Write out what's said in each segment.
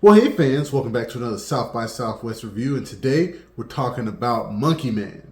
Well, hey fans, welcome back to another South by Southwest review, and today we're talking about Monkey Man.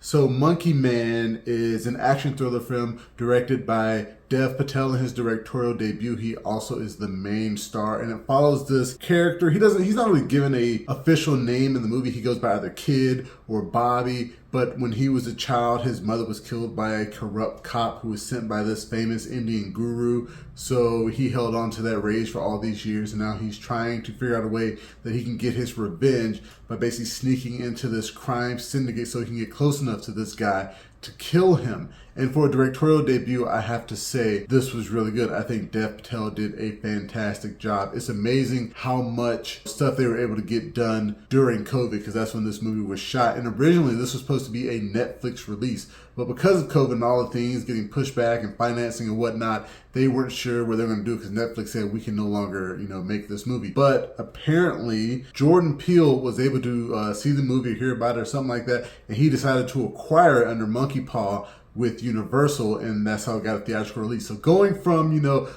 So Monkey Man is an action thriller film directed by Dev Patel in his directorial debut. He also is the main star, and it follows this character. He's not really given a official name in the movie. He goes by either Kid or Bobby, but when he was a child, his mother was killed by a corrupt cop who was sent by this famous Indian guru. So he held on to that rage for all these years, and now he's trying to figure out a way that he can get his revenge by basically sneaking into this crime syndicate so he can get close enough to this guy to kill him. And for a directorial debut, I have to say this was really good. I think Dev Patel did a fantastic job. It's amazing how much stuff they were able to get done during COVID, because that's when this movie was shot. And originally this was supposed to be a Netflix release, but because of COVID and all the things getting pushed back and financing and whatnot, they weren't sure what they were going to do, because Netflix said we can no longer, make this movie. But apparently Jordan Peele was able to see the movie, hear about it or something like that, and he decided to acquire it under Monkey Paw with Universal, and that's how it got a theatrical release. So going from,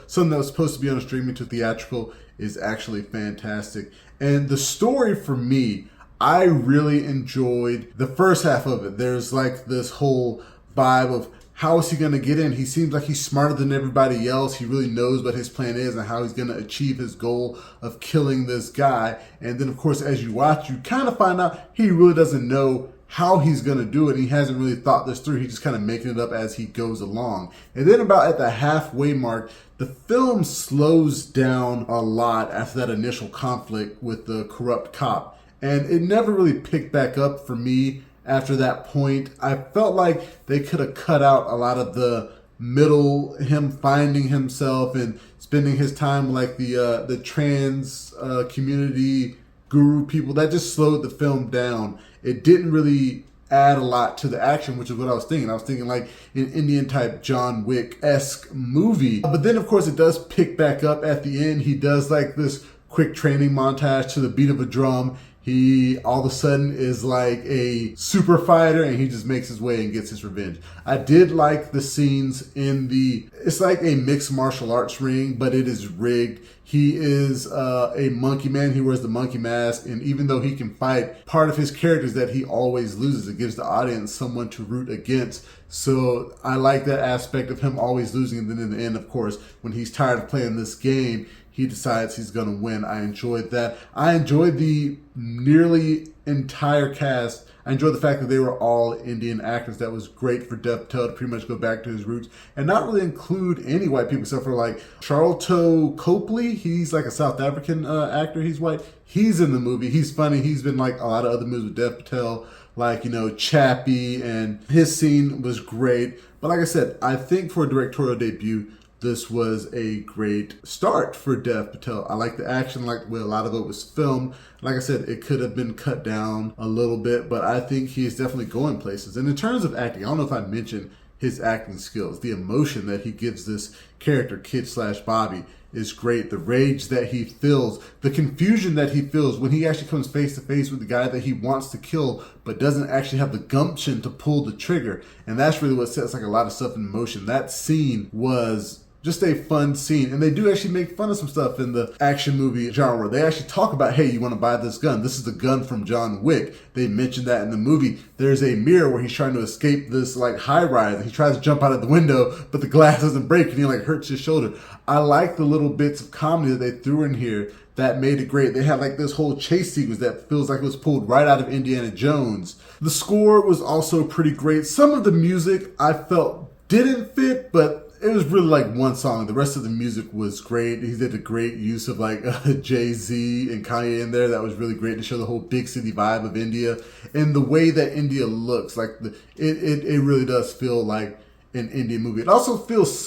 something that was supposed to be on streaming to theatrical is actually fantastic. And the story for me, I really enjoyed the first half of it. There's like this whole vibe of how is he going to get in? He seems like he's smarter than everybody else. He really knows what his plan is and how he's going to achieve his goal of killing this guy. And then, of course, as you watch, you kind of find out he really doesn't know how he's going to do it. He hasn't really thought this through. He's just kind of making it up as he goes along. And then about at the halfway mark, the film slows down a lot after that initial conflict with the corrupt cop. And it never really picked back up for me after that point. I felt like they could have cut out a lot of the middle, him finding himself and spending his time like the trans community guru people. That just slowed the film down. It didn't really add a lot to the action, which is what I was thinking. I was thinking like an Indian type John Wick-esque movie. But then of course it does pick back up at the end. He does like this quick training montage to the beat of a drum. He all of a sudden is like a super fighter, and he just makes his way and gets his revenge. I did like the scenes it's like a mixed martial arts ring, but it is rigged. He is a monkey man. He wears the monkey mask, and even though he can fight, part of his character is that he always loses. It gives the audience someone to root against. So I like that aspect of him always losing, and then in the end, of course, when he's tired of playing this game, he decides he's going to win. I enjoyed that. I enjoyed the nearly entire cast. I enjoyed the fact that they were all Indian actors. That was great for Dev Patel to pretty much go back to his roots and not really include any white people except for like Sharlto Copley. He's like a South African actor. He's white. He's in the movie. He's funny. He's been like a lot of other movies with Dev Patel, like, Chappie, and his scene was great. But like I said, I think for a directorial debut, this was a great start for Dev Patel. I like the action, like where a lot of it was filmed. Like I said, it could have been cut down a little bit, but I think he is definitely going places. And in terms of acting, I don't know if I mentioned his acting skills. The emotion that he gives this character, Kid/Bobby, is great. The rage that he feels, the confusion that he feels when he actually comes face to face with the guy that he wants to kill, but doesn't actually have the gumption to pull the trigger. And that's really what sets like a lot of stuff in motion. That scene was just a fun scene. And they do actually make fun of some stuff in the action movie genre. They actually talk about, hey, you want to buy this gun? This is the gun from John Wick. They mentioned that in the movie. There's a mirror where he's trying to escape this like high rise. He tries to jump out of the window, but the glass doesn't break and he like hurts his shoulder. I like the little bits of comedy that they threw in here that made it great. They had like this whole chase sequence that feels like it was pulled right out of Indiana Jones. The score was also pretty great. Some of the music I felt didn't fit, but it was really like one song. The rest of the music was great. He did a great use of like Jay-Z and Kanye in there. That was really great to show the whole big city vibe of India and the way that India looks. Like it really does feel like an Indian movie. It also feels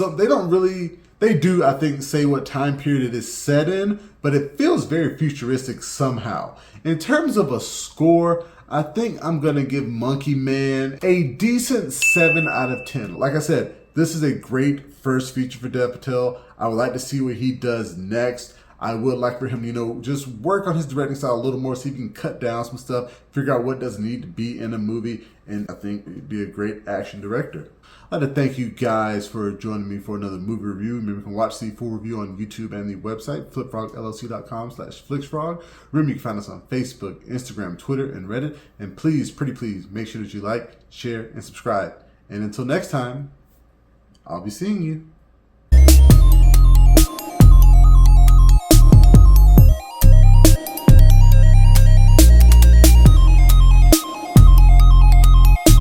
they do, I think, say what time period it is set in, but it feels very futuristic somehow. In terms of a score, I think I'm going to give Monkey Man a decent 7 out of 10. Like I said, this is a great first feature for Dev Patel. I would like to see what he does next. I would like for him, just work on his directing style a little more, so he can cut down some stuff, figure out what doesn't need to be in a movie, and I think he'd be a great action director. I'd like to thank you guys for joining me for another movie review. Remember, you can watch the full review on YouTube and the website, flipfrogllc.com/flicksfrog. Remember, you can find us on Facebook, Instagram, Twitter, and Reddit. And please, pretty please, make sure that you like, share, and subscribe. And until next time, I'll be seeing you.